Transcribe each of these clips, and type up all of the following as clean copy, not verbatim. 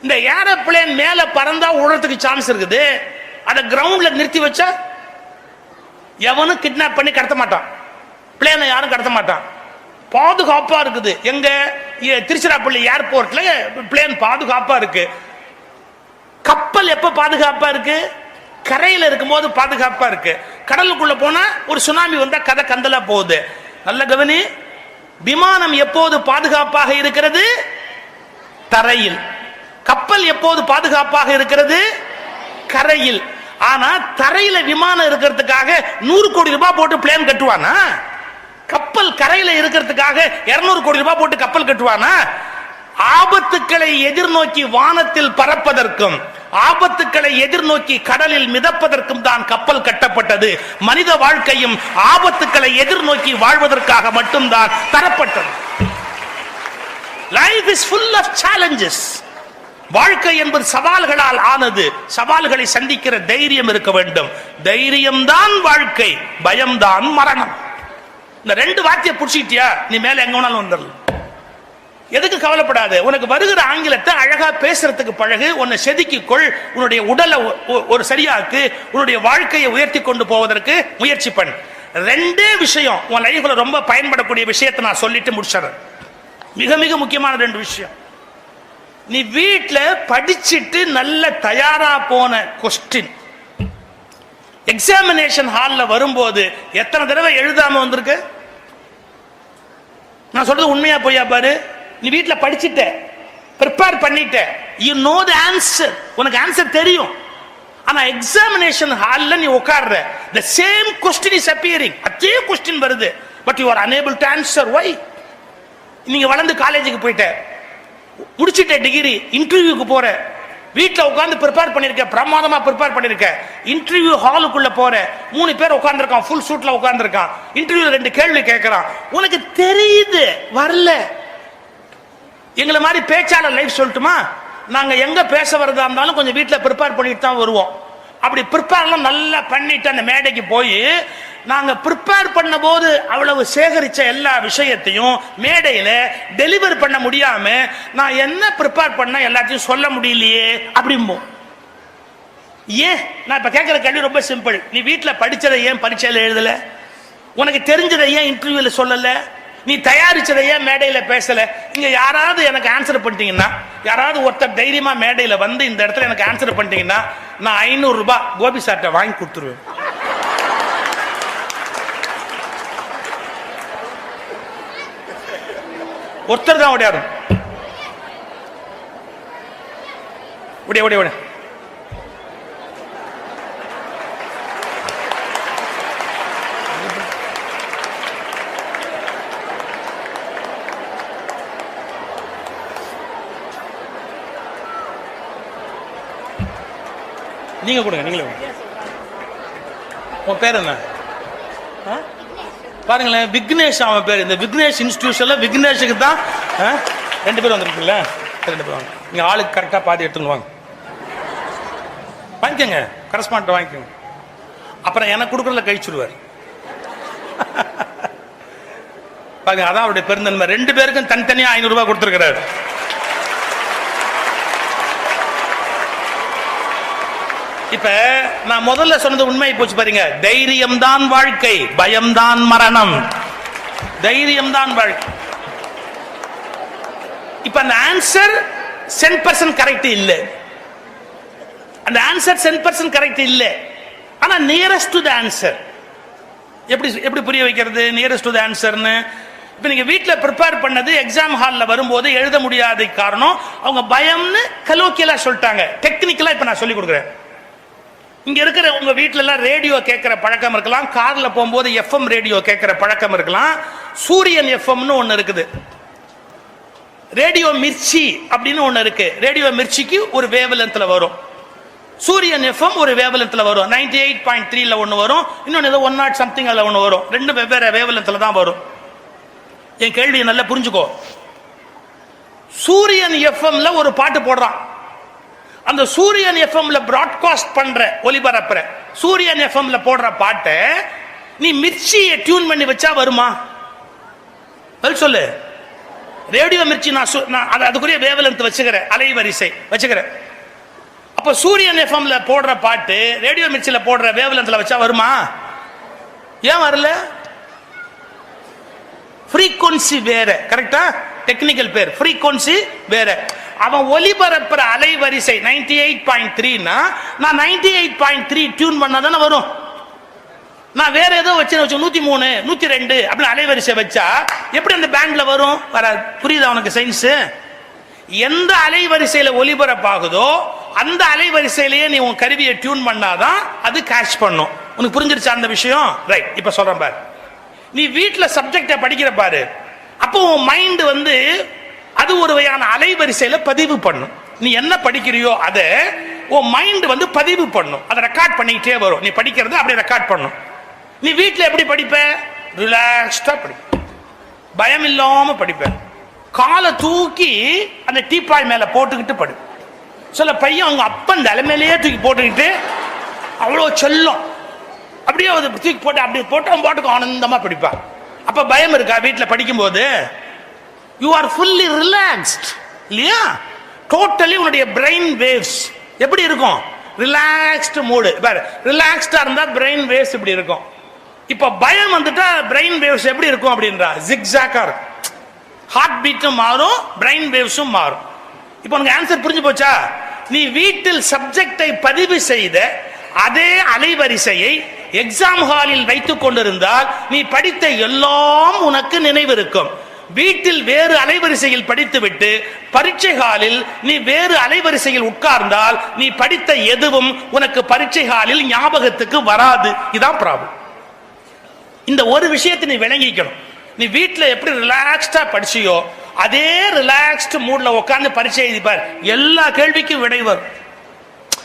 இந்த ஏரோப்ளேன் மேல பறந்தா உழறதுக்கு சான்ஸ் இருக்குது. அதை கிரவுண்ட்ல நிறுத்தி வச்சா எவனும் கிட்னாப் பண்ணி கடத்த மாட்டான், பிளேனை யாரும் கடத்த மாட்டான். பாதுகாப்பா இருக்குது. எங்க திருச்சிராப்பள்ளி ஏர்போர்ட்ல பிளேன் பாதுகாப்பா இருக்கு. கப்பல் எப்ப பாதுகாப்பா இருக்கு? கரையில இருக்கும் போது பாதுகாப்பா இருக்கு. கடலுக்குள்ள போனா ஒரு சுனாமி வந்தா கதை கந்தலா போகுது. நல்ல கவனி, விமானம் எப்போது பாதுகாப்பாக இருக்கிறது? தரையில். கப்பல் எப்போது பாதுகாப்பாக இருக்கிறது? கரையில். ஆனா தரையில விமானம் இருக்கிறதுக்காக 100 கோடி ரூபாய் போட்டு பிளேன் கட்டுவானா? கப்பல் கரையில இருக்கிறதுக்காக 200 கோடி ரூபாய் போட்டு கப்பல் கட்டுவானா? ஆபத்துக்களை எதிர்நோக்கி வானத்தில் பறப்பதற்கும் ஆபத்துக்களை எதிர்நோக்கி கடலில் மிதப்பதற்கும் தான் கப்பல் கட்டப்பட்டது. மனித வாழ்க்கையும் ஆபத்துக்களை எதிர்நோக்கி வாழ்வதற்காக மட்டும்தான் தரப்பட்டது. Life is full of challenges. வாழ்க்கை என்பது சவால்களால் ஆனது. சவால்களை சந்திக்கிற தைரியம் இருக்க வேண்டும். தைரியம்தான் வாழ்க்கை, பயம்தான் மரணம். இந்த 2 வார்த்தையை புடிச்சிட்டியா, நீ மேல எங்க வேணாலும் வந்துடலாம். எதுக்கு கவலைப்படாது? உனக்கு வருகிற ஆங்கிலத்தை அழகா பேசுறதுக்கு பழகு. உன்னை செதுக்கிக்கொள். உன்னுடைய உடலை ஒரு சரியாக்கு. உன்னுடைய வாழ்க்கையை உயர்த்தி கொண்டு போவதற்கு முயற்சி பண்ணு. 2 விஷயம் உன் லைஃப்ல ரொம்ப பயன்படக்கூடிய விஷயத்தை நான் சொல்லிட்டு முடிச்சிடறேன். மிக மிக முக்கியமான 2 விஷயம். நீ வீட்டுல படிச்சுட்டு நல்ல தயாரா போன கொஸ்டின் எக்ஸாமினேஷன் ஹால்ல வரும்போது எத்தனை தடவை எழுதாம வந்திருக்கு? நான் சொல்றது உண்மையா பொய்யா பாரு. நீ வீட்டுல படிச்சுட்ட, ப்ரிப்பேர் பண்ணிட்ட, யூ நோ தி ஆன்சர், உனக்கு ஆன்சர் தெரியும். ஆனா எக்ஸாமினேஷன் ஹால்ல நீ உட்கார்ற, the same question is appearing, அதே question வருது, but you are unable to answer. why? நீங்க வளர்ந்து காலேஜுக்கு போயிட்ட, முடிச்சிட்ட டிகிரி, இன்டர்வியூக்கு போற, வீட்டில் உட்கார்ந்து ப்ரிப்பேர் பண்ணிருக்க, பிரமாதமா ப்ரிப்பேர் பண்ணிருக்க, இன்டர்வியூ ஹாலுக்குள்ள போற, 3 பேர் உட்கார்ந்துருக்கான், ஃபுல் சூட்ல உட்கார்ந்துருக்கான், இன்டர்வியூல 2 கேள்வி கேட்கறான், உனக்கு தெரியுது வரல. எங்களை மாதிரி பேச்சாளர் லைஃப் சொல்லட்டுமா, நாங்க எங்க பேச வரதா இருந்தாலும் கொஞ்சம் வீட்டில் ப்ரிப்பேர் பண்ணிட்டு தான் வருவோம். அப்படி ப்ரிப்பேர்லாம் நல்லா பண்ணிட்டு அந்த மேடைக்கு போய் நாங்க ப்ரிப்பேர் பண்ண போது அவ்வளவு சேகரிச்ச எல்லா விஷயத்தையும் மேடையில டெலிவர் பண்ண முடியாம நான் என்ன ப்ரிப்பேர் பண்ண எல்லாத்தையும் சொல்ல முடியலையே அப்படிம்போம். ஏன்? நான் இப்ப கேட்கிற கேள்வி ரொம்ப சிம்பிள். நீ வீட்டில் படிச்சதை ஏன் பரீட்சையில எழுதல? உனக்கு தெரிஞ்சதை ஏன் இன்டர்வியூல சொல்லல? நீ தயாரிச்சதை ஏன் மேடையில பேசல? இங்க யாராவது எனக்கு ஆன்சர் பண்ணிட்டீங்கன்னா, யாராவது ஒருத்தர் தைரியமா மேடையில வந்து இந்த இடத்துல எனக்கு ஆன்சர் பண்ணிட்டீங்கன்னா நான் 500 ரூபாய் கோபி சார்ட்ட வாங்கி கொடுத்துருவேன். ஒருத்தர் தான் ஓடியாடும். ஓடிய ஓடிய ஓடிய நீங்க கொடுங்க, நீங்களே. உன் பேர் என்ன? பாருங்களேன், விக்னேஷ் அவன் பேர். இந்த விக்னேஷ் இன்ஸ்டிடியூஷன்ல விக்னேஷுக்கு தான் 2 பேர் வந்திருக்கீங்களா? 2 பேர் வாங்க. நீங்க ஆளுக்கு கரெக்டா பாதி எடுத்துன்னு வாங்க. வாங்கிக்கோங்க, கரஸ்பாண்ட் வாங்கிக்கோங்க. அப்புறம் எனக்கு கொடுக்கறதுல கழிச்சுடுவார். பாருங்க, அதான் அவருடைய பெருந்தன்மை. 2 பேருக்கும் தனித்தனியா 500 ரூபாய் கொடுத்துருக்கிறார். இப்ப நான் முதல்ல சொன்னது உண்மை போச்சு பாருங்க. தைரியம் தான் வாழ்க்கை, பயம்தான் மரணம். தைரியம் தான் வாழ்க்கை. இப்ப அந்த ஆன்சர் 100% கரெக்ட் இல்ல. அந்த ஆன்சர் 100% கரெக்ட் இல்ல. ஆனா நியரஸ்ட் டு தி ஆன்சர். எப்படி புரிய வைக்கிறது நியரஸ்ட் டு தி ஆன்சர்னு? இப்ப நீங்க வீட்டுல ப்ரிப்பேர் பண்ணது எக்ஸாம் ஹால்ல வரும்போது எழுத முடியாத காரணம் அவங்க பயம்னு கலோக்கியலா சொல்லிட்டாங்க. டெக்னிக்கலா இப்ப நான் சொல்லி கொடுக்குறேன். இங்க இருக்கிற உங்க வீட்டுல எல்லாம் ரேடியோ கேட்கிற பழக்கம் இருக்கலாம், கார்ல போகும்போது எஃப்எம் ரேடியோ கேட்கிற பழக்கம் இருக்கலாம். சூரியன் எஃப்எம்னு ஒன்னு இருக்குது, ரேடியோ மிர்ச்சி அப்படின்னு ஒன்னு இருக்கு. ரேடியோ மிர்ச்சிக்கு ஒரு வேவ் லென்த்ல வரும், சூரியன் எஃப்எம் ஒரு வேவ் லென்த்ல வரும். 98.3ல ஒன்னு வரும், இன்னொன்னு ஏதோ 100 something அதுல ஒன்னு வரும். 2 வெவ்வேறு வேவ் லென்த்ல தான் வரும். என் கேள்வியை நல்லா புரிஞ்சுக்கோ. சூரியன் எஃப்எம்ல ஒரு பாட்டு போடுறான். அந்த சூரியன் எஃப்எம்ல பிராட்காஸ்ட் பண்ற ஒலிபரப்புற சூரியன் எஃப்எம்ல போடுற பாட்டை நீ மிர்ச்சியை டியூன் பண்ணி வச்சா வருமா? சொல்லு. ரேடியோ மிர்ச்சி நான் அதுக்குரிய வேவ்லென்த் வச்சுக்கிறேன், அலைவரிசை வச்சுக்கிறேன். அப்ப சூரியன் எஃப்எம்ல போடுற பாட்டு ரேடியோ மிர்ச்சில போடுற வேவ்லென்த்ல வச்சா வருமா? ஏன் வரல? ஃப்ரீக்வன்சி வேற. கரெக்டா? டெக்னிக்கல் பேர் ஃப்ரீக்வன்சி வேற. அவன் ஒலிபரப்புற அலைவரிசை 98.3னா நான் 98.3 டியூன் பண்ணாதானே வரும். நான் வேற ஏதோ வச்சு 103 102 அப்படி அலைவரிசை வச்சா எப்படி அந்த பேண்ட்ல வரும்? வராது. புரியுதா உனக்கு சயின்ஸ்? எந்த அலைவரிசையில ஒலிபரப்பாகுதோ அந்த அலைவரிசையிலேயே நீ உன் கருவியை டியூன் பண்ணாதான் அது கேட்ச் பண்ணும். உனக்கு புரிஞ்சிருச்சா அந்த விஷயம்? ரைட். இப்ப சொல்றேன் பாரு, நீ வீட்டுல சப்ஜெக்ட படிக்கிற பாரு, அப்போ உன் மைண்ட் வந்து அது ஒரு வகையான அலைவரிசையில பதிவு பண்ணும். நீ என்ன படிக்கிறியோ அதை உன் மைண்ட் வந்து பதிவு பண்ணும், அதை ரெக்கார்ட் பண்ணிக்கிட்டே வரும். நீ படிக்கிறத அப்படியே ரெக்கார்ட் பண்ணும். நீ வீட்டில் எப்படி படிப்ப? ரிலாக்ஸ்டா படிப்ப, பயம் இல்லாம படிப்ப, காலை தூக்கி அந்த டீப்பாய் மேல போட்டுக்கிட்டு படு. சில பையன் அவங்க அப்பன் தலைமையிலேயே தூக்கி போட்டுக்கிட்டு அவ்வளோ செல்லம் அப்படியே தூக்கி போட்டு அப்படி போட்டு அவன் பாட்டுக்கு ஆனந்தமா படிப்பா. அப்ப பயம் இருக்கா வீட்டில் படிக்கும்போது? யூ ஆர் ஃபுல்லி ரிலாக்ஸ்ட் இல்லையா? டோட்டலி உன்னுடைய பிரெயின் வேவ்ஸ் எப்படி இருக்கும்? ரிலாக்ஸ்டு மூடு. பாரு, ரிலாக்ஸ்டா இருந்தா பிரெயின் வேவ்ஸ் இப்படி இருக்கும். இப்ப பயம் வந்துட்டா பிரெயின் வேவ்ஸ் எப்படி இருக்கும் அப்படின்றா? ஜிக்ஸாக்கா இருக்கும். ஹார்ட் பீட்டும் மாறும், பிரெயின் வேவ்ஸும் மாறும். இப்போ உனக்கு ஆன்சர் புரிஞ்சு போச்சா? நீ வீட்டில் சப்ஜெக்டை பதிவு செய்த அதே அலைவரிசையை எக்ஸாம் ஹாலில் வைத்துக் கொண்டிருந்தால் நீ படித்த எல்லாம் உனக்கு நினைவிருக்கும். வீட்டில் வேறு அலைவரிசையில் படித்துவிட்டு பரீட்சை ஹாலில் நீ வேறு அலைவரிசையில் உட்கார்ந்தால் நீ படித்த எதுவும் உனக்கு பரீட்சை ஹாலில் ஞாபகத்துக்கு வராது. இதான் ப்ராப்ளம். இந்த ஒரு விஷயத்தை நீ விளங்கிக்கணும். நீ வீட்டில் எப்படி ரிலாக்ஸ்டா படிச்சியோ அதே ரிலாக்ஸ்டு மூட்ல உட்கார்ந்து பரீட்சை எழுதிப்பார், எல்லா கேள்விக்கும் விடை வரும்.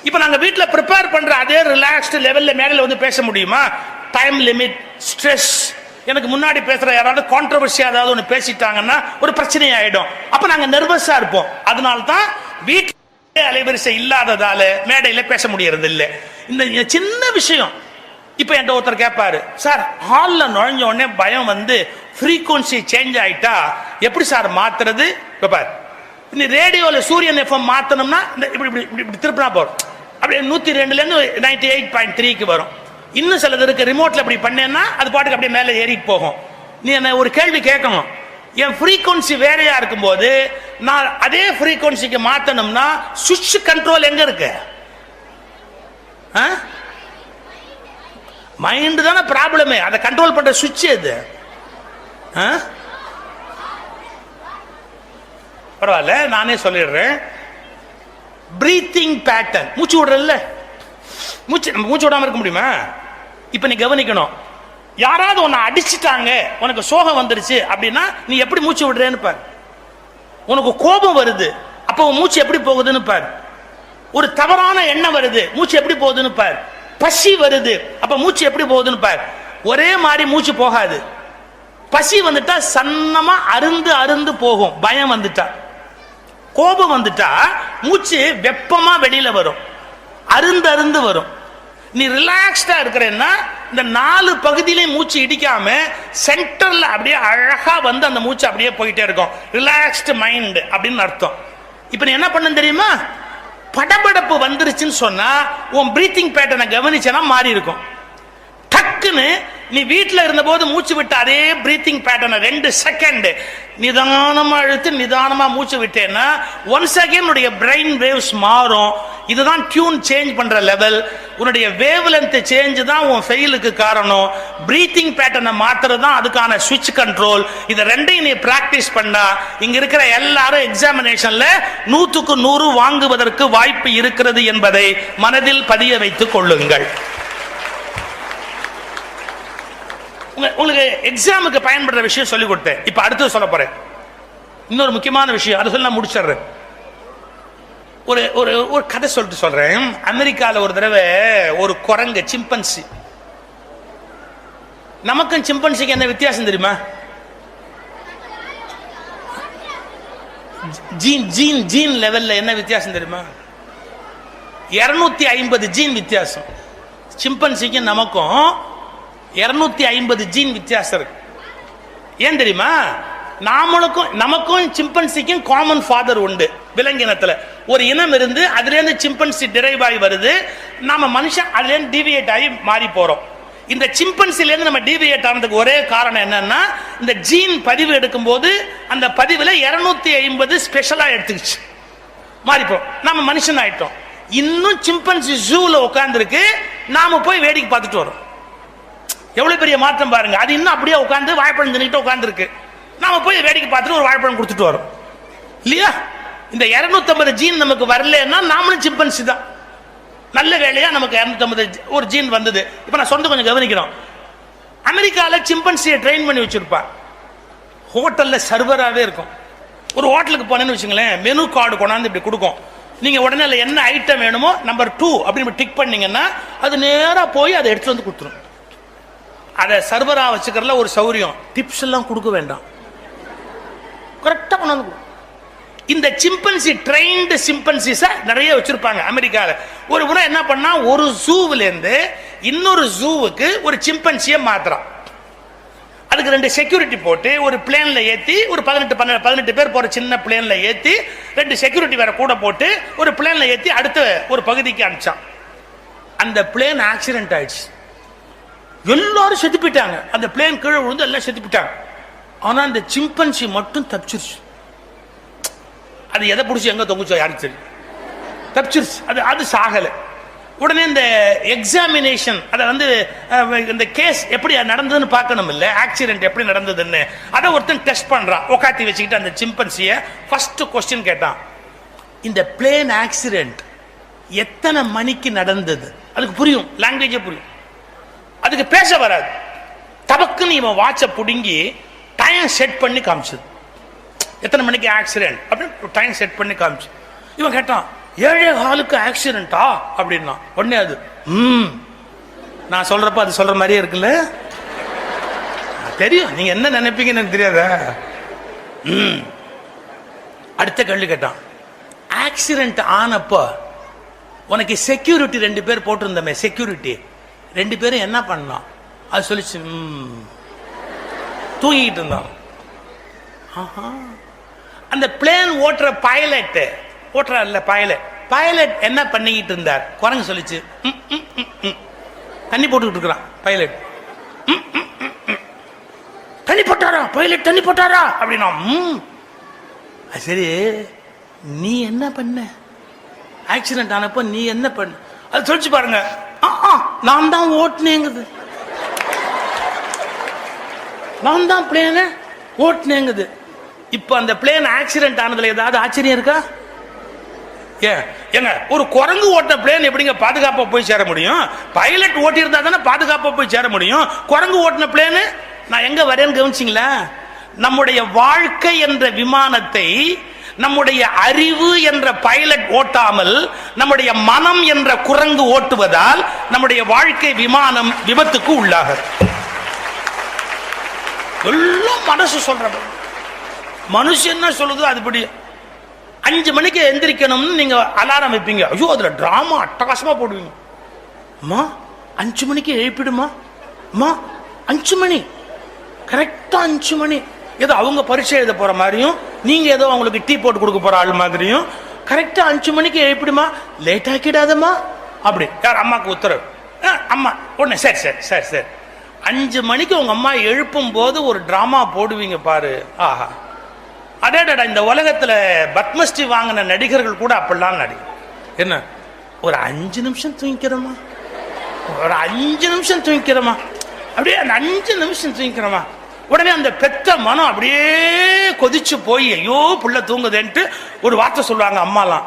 இப்ப நாங்க வீட்டில் ப்ரிப்பேர் பண்ற அதே ரிலாக்ஸ்டு லெவல்ல மேல வந்து பேச முடியுமா? டைம் லிமிட், ஸ்ட்ரெஸ், எனக்கு முன்னாடி பேசுற யாராவது கான்ட்ரவர்சி ஏதாவது ஒன்று பேசிட்டாங்கன்னா ஒரு பிரச்சனை ஆயிடும். அப்ப நாங்க நர்வஸா இருப்போம். அதனால தான் வீட்டில் அலைவரிசை இல்லாததால மேடையில பேச முடியறது இல்லை. இந்த சின்ன விஷயம். இப்ப என்கிட்ட ஒருத்தர் கேட்பாரு, சார் ஹால்ல நுழைஞ்ச உடனே பயம் வந்து ஃப்ரீக்வன்சி சேஞ்ச் ஆயிட்டா எப்படி சார் மாத்துறது? பாரு, இந்த ரேடியோல சூரியன் எஃப்எம் மாத்தணும்னா இப்படி இப்படி இப்படி திருப்பினா போறோம், அப்படியே 102ல இருந்து 98.3க்கு வரும். இன்னும் சிலது இருக்கு, ரிமோட்ல இப்படி பண்ணேன்னா அது பாட்டுக்கு அப்படியே மேலே ஏறிட்டு போகும். நீ என்ன ஒரு கேள்வி கேட்கணும், என் ஃப்ரீக்வன்சி வேறையா இருக்கும்போது நான் அதே ஃப்ரீக்வன்சிக்கு மாத்தணும்னா சுவிட்ச் கண்ட்ரோல் எங்க இருக்கு? மைண்ட் தானே ப்ராப்ளமே. அதை கண்ட்ரோல் பண்ற சுவிட்ச் எது? பரவாயில்ல, நானே சொல்லிடுறேன். பிரீத்திங் பேட்டர்ன், மூச்சு விடுறல்ல, மூச்சு விடாம இருக்க முடியுமா? இப்ப நீ கவனிக்கணும். யாராவது உன்னை அடிச்சுட்டாங்க, உனக்கு சோகம் வந்துருச்சு அப்படின்னா நீ எப்படி மூச்சு விடுறேன்னு பாரு. உனக்கு கோபம் வருது, அப்ப உன் மூச்சு எப்படி போகுதுன்னு பாரு. ஒரு தவறான எண்ணம் வருது, மூச்சு எப்படி போகுதுன்னு பாரு. பசி வருது, அப்ப மூச்சு எப்படி போகுதுன்னு பாரு. ஒரே மாதிரி மூச்சு போகாது. பசி வந்துட்டா சன்னமா அருந்து அருந்து போகும். பயம் வந்துட்டா, கோபம் வந்துட்டா மூச்சு வெப்பமா வெளியில வரும், அருந்து அருந்து வரும். நீ ரிலாக்ஸ்டா இருக்கிறேன்னா இந்த 4 பகுதியிலையும் மூச்சு இடிக்காம சென்டர்ல அப்படியே அழகா வந்து அந்த மூச்சு அப்படியே போயிட்டே இருக்கும். ரிலாக்ஸ்டு மைண்ட் அப்படின்னு அர்த்தம். இப்ப நீ என்ன பண்ண தெரியுமா? படபடப்பு வந்துருச்சுன்னு சொன்னா உன் பிரீத்திங் பேட்டர்னை கவனிச்சனா மாறி இருக்கும். டக்குன்னு நீ வீட்டில் இருந்த போது மூச்சு விட்ட அதே பிரீத்திங் பேட்டர்னை 2 செகண்ட் நிதானமா இழுத்து நிதானமா மூச்சு விட்டேன்னா ஒன்ஸ் அகைன் உன்னுடைய பிரெயின் வேவ்ஸ் மாறும். இதுதான் டியூன் சேஞ்ச் பண்ற லெவல். உன்னுடைய வேவ் லென்த் சேஞ்ச் தான் உன் ஃபெயிலுக்கு காரணம். பிரீத்திங் பேட்டர்னை மாத்துறது தான் அதுக்கான சுவிட்ச் கண்ட்ரோல். இதை ரெண்டையும் நீ பிராக்டிஸ் பண்ணா இங்க இருக்கிற எல்லாரும் எக்ஸாமினேஷன்ல 100க்கு 100 வாங்குவதற்கு வாய்ப்பு இருக்கிறது என்பதை மனதில் பதிய வைத்துக் கொள்ளுங்கள். உங்களுக்கு எக்ஸாமுக்கு பயன்படுற விஷயம் சொல்லி கொடுத்தேன். இப்ப அடுத்து சொல்ல போறேன் இன்னொரு முக்கியமான விஷயம். அது சொல்ல முடிச்சிடுறேன். ஒரு ஒரு ஒரு கதை சொல்லிட்டு சொல்றேன். அமெரிக்கால ஒரு தடவை ஒரு குரங்கு, சிம்பன்சி, நமக்கும் சிம்பன்சிக்கு என்ன வித்தியாசம் தெரியுமா? ஜீன் லெவல்ல என்ன வித்தியாசம் தெரியுமா? 250 ஜீன் வித்தியாசம். சிம்பன்சிக்கும் நமக்கும் 250 ஜீன் வித்தியாசம் இருக்கு. ஏன் தெரியுமா? நமக்கும் சிம்பன்சிக்கும் காமன் ஃபாதர் உண்டு. விலங்கினத்துல ஒரு இனம் இருந்து அதுல இருந்து சிம்பன்சி டிரைவ் ஆகி வருது. நாம மனுஷன் அதுல இருந்து டிவியேட் ஆகி மாறி போறோம். இந்த சிம்பன்சில இருந்து நம்ம டிவியேட் ஆனதுக்கு ஒரே காரணம் என்னன்னா, இந்த ஜீன் பதிவு எடுக்கும் போது அந்த பதிவுல 250 ஸ்பெஷலா எடுத்துக்கிச்சு, மாறிப்போம். நாம மனுஷன் ஆயிட்டோம். இன்னும் சிம்பன்சி ஜூல உட்கார்ந்து இருக்கு, நாம போய் வேடிக்கை பார்த்துட்டு வரோம். எவ்வளவு பெரிய மாற்றம் பாருங்க. அது இன்னும் அப்படியே உட்கார்ந்து வாழைப்பழம் தின்னுட்டு உட்கார்ந்து இருக்கு, நாம போய் வேடிக்கை பார்த்துட்டு ஒரு வாழைப்பழம் கொடுத்துட்டு வரோம் இல்லையா? இந்த 250 ஜீன் நமக்கு வரலன்னா நாமளும் சிம்பன்சி தான். நல்ல வேலையா நமக்கு 250 ஒரு ஜீன் வந்தது. இப்ப நான் சொந்த கொஞ்சம் கவனிக்கிறோம். அமெரிக்கால சிம்பன்சியை ட்ரெயின் பண்ணி வச்சிருப்பான். ஹோட்டல்ல சர்வராகவே இருக்கும். ஒரு ஹோட்டலுக்கு போனேன்னு வச்சுங்களேன், மெனு கார்டு கொண்டாந்து இப்படி கொடுக்கும். நீங்க உடனே என்ன ஐட்டம் வேணுமோ நம்பர் 2 அப்படின்னு டிக் பண்ணீங்கன்னா அது நேரா போய் அதை எடுத்து வந்து கொடுத்துரும். அதை சர்வரா வச்சுக்கிறதுல ஒரு சௌரியம், டிப்ஸ் எல்லாம் கொடுக்க வேண்டாம், கரெக்டா கொண்டாந்து. இந்த சிம்பன்சி ட்ரெயின்டு சிம்பன்சிஸ நிறைய வச்சிருப்பாங்க அமெரிக்கால. ஒரு முறை என்ன பண்ணா, ஒரு ஜூவுல இருந்து இன்னொரு ஜூவுக்கு ஒரு சிம்பன்சியை மாத்துறான். அதுக்கு 2 செக்யூரிட்டி போட்டு ஒரு பிளேன்ல ஏத்தி, ஒரு 18 பேர் போற சின்ன பிளேன்ல ஏத்தி 2 செக்யூரிட்டி வேற கூட போட்டு ஒரு பிளேன்ல ஏத்தி அடுத்த ஒரு பகுதிக்கு அனுப்பிச்சான். அந்த பிளேன் ஆக்சிடென்ட் ஆயிடுச்சு. எல்லாரும் செத்து போயிட்டாங்க. அந்த பிளேன் கீழே விழுந்து எல்லாம் செத்து போயிட்டாங்க. ஆனா அந்த சிம்பன்சி மட்டும் தப்பிச்சிருச்சு. அது எதை பிடிச்சி எங்க தொங்குச்சோ யாருக்கு தெரியும், தப்பிச்சிருச்சு. அது சாகல. உடனே இந்த எக்ஸாமினேஷன், அதை இந்த கேஸ் எப்படி நடந்ததுன்னு பார்க்கணும் இல்ல, ஆக்சிடென்ட் எப்படி நடந்ததுன்னு அதை ஒருத்தன் டெஸ்ட் பண்றான். உட்காத்தி வச்சுக்கிட்டு அந்த சிம்பன்சியை ஃபர்ஸ்ட் கொஸ்டின் கேட்டான், இந்த பிளேன் ஆக்சிடென்ட் எத்தனை மணிக்கு நடந்தது? அதுக்கு புரியும், லாங்குவேஜே புரியும். அதுக்கு பேச வராது. தபக்குன்னு இவன் வாட்சை புடுங்கி டைம் செட் பண்ணி காமிச்சது. எத்தனை மணிக்கு ஆக்சிடென்ட் அப்படின்னு டைம் செட் பண்ணி காமிச்சு. இவன் கேட்டான், 7:15 ஆக்சிடென்டா அப்படின்னா. உடனே அது நான் சொல்றப்ப அது சொல்ற மாதிரியே இருக்குல்ல, தெரியும் நீங்க என்ன நினைப்பீங்கன்னு எனக்கு தெரியாத. அடுத்த கேள்வி கேட்டான், ஆக்சிடென்ட் ஆனப்போ உனக்கு செக்யூரிட்டி 2 பேர் போட்டிருந்தமே, செக்யூரிட்டி 2 பேரும் என்ன பண்ணலாம்? அது சொல்லிச்சு, தூங்கிட்டு இருந்தான். அந்த பிளேன் ஓட்டுற பைலட் ஓட்டுறாருல்ல, பைலட் என்ன பண்ணிக்கிட்டு இருந்தார்? குரங்கு சொல்லிச்சு, தண்ணி போட்டுக்கிட்டு இருக்கிறான் பைலட். தண்ணி போட்டாரா பைலட், தண்ணி போட்டாரா அப்படின்னா. சரி, நீ என்ன பண்ண ஆக்சிடென்ட் ஆனப்போ? நீ என்ன பண்ண? அது சொல்லிச்சு பாருங்க, நான் தான் ஓட்டுனேங்குது, நான் தான் பிளேன ஓட்டுனேங்குது. இப்ப அந்த பிளேன் ஆக்சிடென்ட் ஆனதுல ஏதாவது ஆச்சரியம் இருக்கா? ஏங்க, ஒரு குரங்கு ஓட்ட பிளேன் எப்படிங்க பாதுகாப்பா போய் சேர முடியும்? பைலட் ஓட்டி இருந்தா தானே பாதுகாப்பா போய் சேர முடியும். குரங்கு ஓட்டின பிளேன் நான் எங்க வரேன்னு கவனிச்சிங்களா? நம்முடைய வாழ்க்கை என்ற விமானத்தை நம்முடைய அறிவு என்ற பைலட் ஓட்டாமல் நம்முடைய மனம் என்ற குரங்கு ஓட்டுவதால் நம்முடைய வாழ்க்கை விமானம் விபத்துக்கு உள்ளாக. எல்லாம் மனசு சொல்ற, மனுஷன் என்ன சொல்லுதோ அதுபடி. 5 மணிக்கு எந்திரிக்கணும்னு நீங்க அலாரம் வைப்பீங்க. ஐயோ, அதுல டிராமா அட்டகாசமா போடுவீங்க. அம்மா 5 மணிக்கு எழுப்பிடுமா, அம்மா 5 மணி கரெக்டா 5 மணி. ஏதோ அவங்க பரீட்சை எழுத போற மாதிரியும், நீங்க ஏதோ அவங்களுக்கு டீ போட்டு கொடுக்க போற ஆள் மாதிரியும் கரெக்டா 5 மணிக்கு எழுப்பிடுமா, லேட் ஆக்கிடாதம்மா அப்படி. யார் அம்மாக்கு உத்தரவு? அம்மா உடனே சரி சரி சரி சரி. 5 மணிக்கு உங்க அம்மா எழுப்பும் போது ஒரு டிராமா போடுவீங்க பாரு. ஆஹா, அடேடா, இந்த உலகத்துல பத்மஸ்ரீ வாங்கின நடிகர்கள் கூட அப்படிலாம் நடிகர். என்ன, ஒரு 5 நிமிஷம் தூங்கிக்கிறோமா, ஒரு 5 நிமிஷம் தூங்கிக்கிறோமா, அப்படியே அந்த 5 நிமிஷம் தூங்கிக்கிறோமா. உடனே அந்த பெத்த மனம் அப்படியே கொதிச்சு போய், ஐயோ புள்ள தூங்குதுன்ட்டு ஒரு வார்த்தை சொல்லுவாங்க அம்மாலாம்.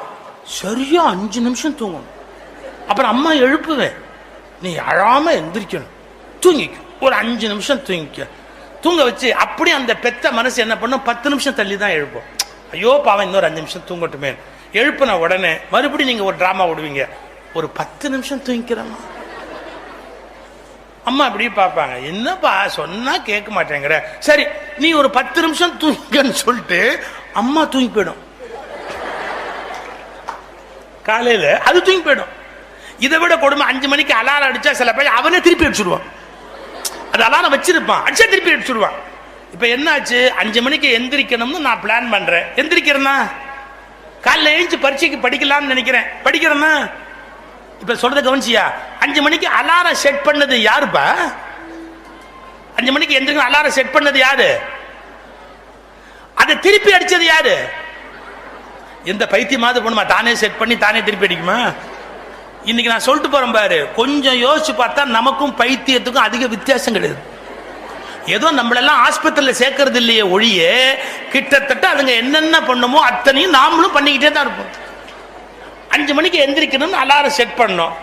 சரியா 5 நிமிஷம் தூங்கணும். அப்புறம் அம்மா எழுப்புவேன், நீ அழாம எந்திரிக்கணும், தூங்கிக்க, ஒரு 5 நிமிஷம் தூங்கிக்க. தூங்க வச்சு அப்படியே அந்த பெத்த மனசு என்ன பண்ணும், 10 நிமிஷம் தள்ளி தான் எழுப்போம். ஐயோ பாவம், இன்னொரு 5 நிமிஷம் தூங்கட்டுமே. எழுப்பின உடனே மறுபடியும் நீங்க ஒரு டிராமா விடுவீங்க, ஒரு 10 நிமிஷம் தூங்கிக்கிறோமா. அம்மா அப்படி பார்ப்பாங்க, என்னப்பா சொன்னா கேட்க மாட்டேங்கிற. சரி, நீ ஒரு 10 நிமிஷம் தூங்கிக்கன்னு சொல்லிட்டு அம்மா தூங்கி போயிடும். காலையில அது தூங்கி போயிடும். இதை விட கொடுமை, 5 மணிக்கு அலாரம் அடிச்சா சில பேர் அவனே திருப்பி அடிச்சுடுவான். அது அலாரம் வச்சிருப்பான், அடிச்சா திருப்பி அடிச்சுடுவான். இப்ப என்னாச்சு, 5 மணிக்கு எந்திரிக்கணும்னு நான் பிளான் பண்றேன். எந்திரிக்கிறேன்னா காலைல எழுந்து பரீட்சைக்கு படிக்கலாம்னு நினைக்கிறேன். படிக்கிறேன்னா இப்ப சொல்றத கவனிச்சியா, 5 மணிக்கு அலாரம் செட் பண்ணது யாருப்பா? 5 மணிக்கு எந்திரிக்க அலாரம் செட் பண்ணது யாரு? அதை திருப்பி அடிச்சது யாரு? எந்த பைத்தியமாவது பண்ணுமா தானே செட் பண்ணி தானே திருப்பி அடிக்குமா? இன்னைக்கு நான் சொல்லிட்டு போறேன் பாரு, கொஞ்சம் யோசிச்சு பார்த்தா நமக்கும் பைத்தியத்துக்கும் அதிக வித்தியாசம் கிடையாது. ஏதோ நம்மளெல்லாம் ஆஸ்பத்திரியில் சேர்க்கறது இல்லையே ஒழிய கிட்டத்தட்ட அதுங்க என்னென்ன பண்ணுமோ அத்தனையும் நாமளும் பண்ணிக்கிட்டே தான் இருப்போம். 5 மணிக்கு எந்திரிக்கணும்னு அலாரம் செட் பண்ணோம்,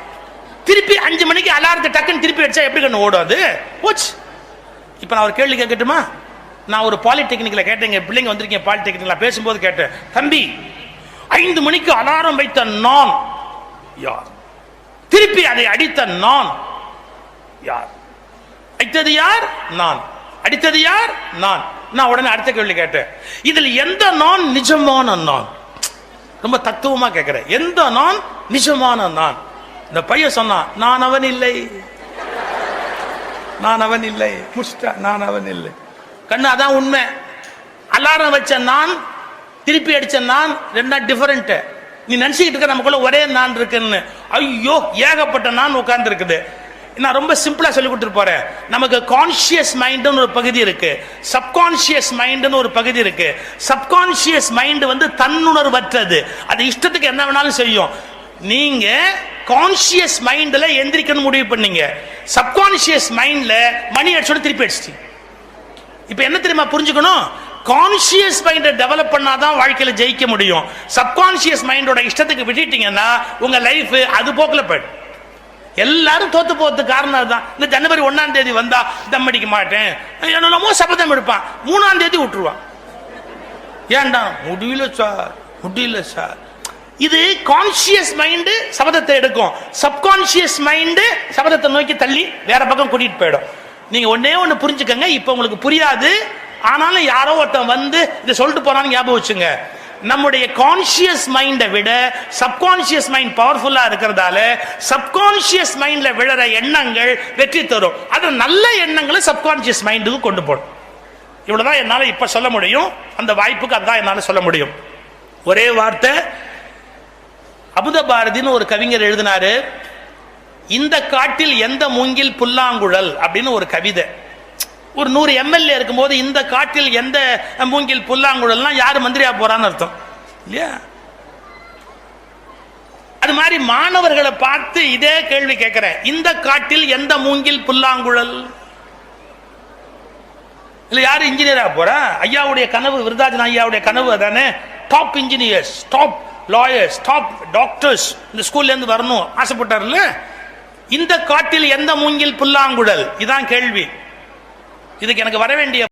திருப்பி 5 மணிக்கு அலாரத்தை டக்குன்னு திருப்பி அடிச்சா எப்படி கண்ணு ஓடும்? அது போச்சு. இப்போ நான் ஒரு கேள்வி கேட்கட்டுமா? நான் ஒரு பாலிடெக்னிக்ல கேட்டேங்க, பிள்ளைங்க வந்திருக்கேன் பாலிடெக்னிக்ல, பேசும்போது கேட்டேன், தம்பி 5 மணிக்கு அலாரம் வைத்த நான் யார்? திருப்பி அதை அடித்த நான் யார்? அடித்தது யார்? நான். அடித்தது யார்? நான். நான் உடனே அடுத்த கேள்வி கேட்டேன், இதில் எந்த நான் நிஜமான நான்? ரொம்ப தத்துவமா கேட்கிறேன், எந்த நான் நிஜமான நான்? இந்த பையன் சொன்னான், நான் அவன் இல்லை, நான் அவன் இல்லை, முஷ்டா நான் அவன் இல்லை. கண்ணு அதான் உண்மை. அலாரம் வச்ச நான் திருப்பி அடிச்ச நான் ரெண்டா டிஃபரெண்ட். நீ நினைச்சுக்கிட்டு இருக்க நமக்குள்ள ஒரே நான் இருக்குன்னு. ஐயோ ஏகப்பட்ட நான் உட்கார்ந்து இருக்குது. நான் ரொம்ப சிம்பிளா சொல்லி கொடுத்துட்டு போறேன். நமக்கு கான்சியஸ் மைண்ட்னு ஒரு பகுதி இருக்கு, சப்கான்சியஸ் மைண்ட்னு ஒரு பகுதி இருக்கு. சப்கான்சியஸ் மைண்ட் வந்து தன்னுணர்வற்றது, அது இஷ்டத்துக்கு என்ன வேணாலும் செய்யும். நீங்க கான்சியஸ் மைண்ட்ல எந்திரிக்கணும் முடிவு பண்ணீங்க, சப்கான்சியஸ் மைண்ட்ல மணி அடிச்சோட திருப்பி அடிச்சிட்டீங்க. இப்ப என்ன தெரியுமா புரிஞ்சுக்கணும், கான்சியஸ் மைண்டை டெவலப் பண்ணாதான் வாழ்க்கையில ஜெயிக்க முடியும். சப்கான்சியஸ் மைண்டோட இஷ்டத்துக்கு விட்டுட்டீங்கன்னா உங்க லைஃப் அது போக்குல போயிடும். எல்லாரும் தோத்து போறதுக்கு காரணம் தான். இந்த ஜனவரி 1ஆம் தேதி வந்தா தம் அடிக்க மாட்டேன் என்னமோ சபதம் எடுப்பான், 3ஆம் தேதி விட்டுருவான். ஏன்டா? முடியல சார், முடியல சார். இது கான்சியஸ் மைண்ட் சபதத்தை எடுக்கும், சப்கான்சியஸ் மைண்ட் சபதத்தை நோக்கி தள்ளி வேற பக்கம் கூட்டிட்டு போயிடும். நீங்க ஒன்னே ஒண்ணு புரிஞ்சுக்கங்க, இப்ப உங்களுக்கு புரியாது, ஆனாலும் யாரோ ஒருத்தன் வந்து இதை சொல்லிட்டு போறான்னு ஞாபகம் வச்சுங்க. நம்முடைய கான்சியஸ் மைண்டை விட சப்கான்சியஸ் மைண்ட் பவர்ஃபுல்லா இருக்கிறதால சப்கான்சியஸ் மைண்ட்ல விழற எண்ணங்கள் வெற்றி தரும். அது நல்ல எண்ணங்களை சப்கான்சியஸ் மைண்டுக்கு கொண்டு போடும். இவ்வளவுதான் என்னால இப்ப சொல்ல முடியும். அந்த வாய்ப்புக்கு அதான் என்னால சொல்ல முடியும். ஒரே வார்த்தை. அமுத பாரதின்னு ஒரு கவிஞர் எழுதினாரு, இந்த காட்டில் எந்த மூங்கில் புல்லாங்குழல் அப்படின்னு ஒரு கவிதை. ஒரு 100 எம்எல்ஏ இருக்கும்போது இந்த காட்டில் எந்த மூங்கில் புல்லாங்குழல்னா யாரு மந்திரியா போறான்னு அர்த்தம் இல்லையா? அது மாதிரி மாணவர்களை பார்த்து இதே கேள்வி கேட்கிறேன், இந்த காட்டில் எந்த மூங்கில் புல்லாங்குழல்? இல்ல யாரு இன்ஜினியரா போறா? ஐயாவுடைய கனவு, விருதாஜன் ஐயாவுடைய கனவு அதானே, top engineers, top lawyers, top doctors இந்த ஸ்கூல்ல இருந்து வரணும் ஆசைப்பட்டார்ல. இந்த காட்டில் எந்த மூங்கில் புல்லாங்குழல்? இதான் கேள்வி. இதுக்கு எனக்கு வர வேண்டிய